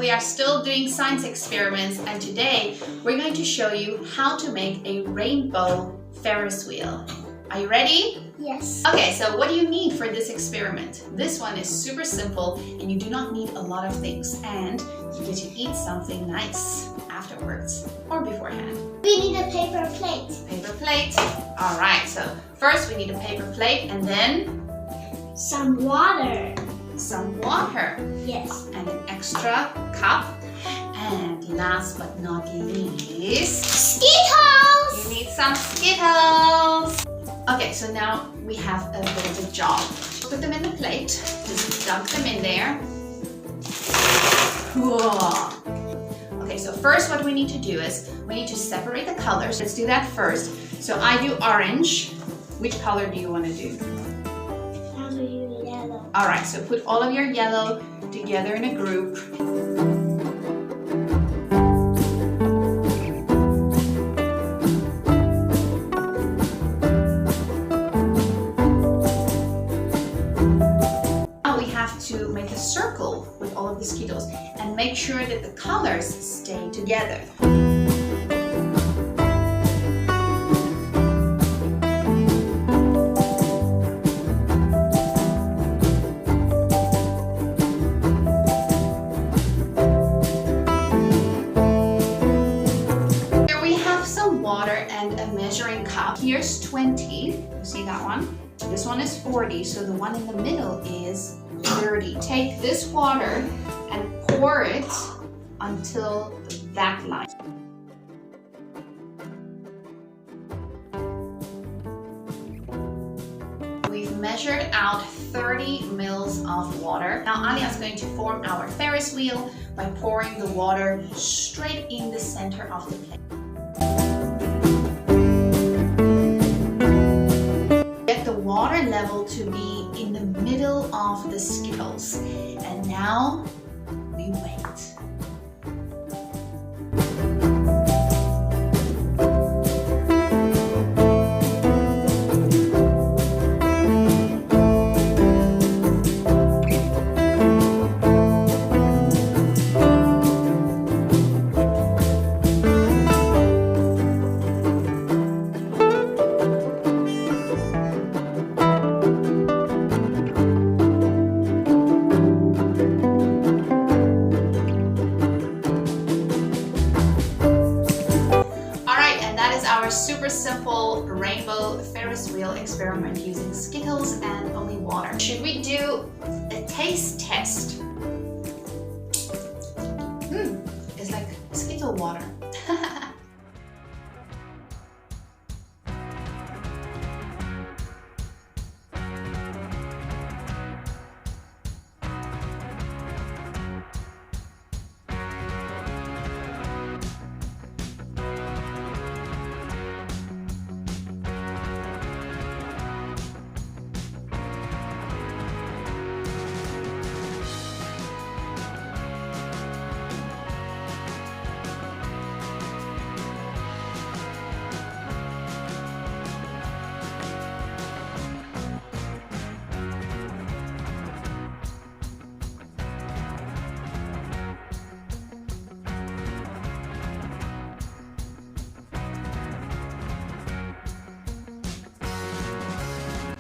we are still doing science experiments, and today we're going to show you how to make a rainbow Ferris wheel. Are you ready? Yes. Okay, so what do you need for this experiment? This one is super simple and you do not need a lot of things, and you get to eat something nice afterwards or beforehand. We need a paper plate. Paper plate. All right, so first we need a paper plate and then some water. Some water. Yes. And an extra cup. And last but not least, Skittles! You need some Skittles. Okay, so now we have a bit of a job. Put them in the plate, just dunk them in there. Whoa. Okay, so first what we need to do is we need to separate the colors. Let's do that first. So I do orange. Which color do you want to do? I'll do yellow. All right, so put all of your yellow together in a group. To make a circle with all of the Skittles and make sure that the colors stay together. Here we have some water and a measuring cup. Here's 20. You see that one? This one is 40, so the one in the middle is 30. Take this water and pour it until that line. We've measured out 30 mils of water. Now Alia is going to form our Ferris wheel by pouring the water straight in the center of the plate. Get the water level to be in the middle of the Skittles. And now we wait. Our super simple rainbow Ferris wheel experiment using Skittles and only water. Should we do a taste test? It's like Skittle water.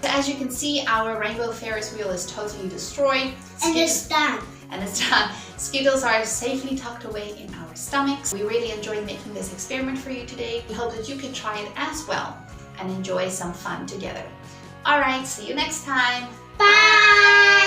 As you can see, our rainbow Ferris wheel is totally destroyed. And it's done. And it's done. Skittles are safely tucked away in our stomachs. We really enjoyed making this experiment for you today. We hope that you can try it as well and enjoy some fun together. Alright, see you next time. Bye!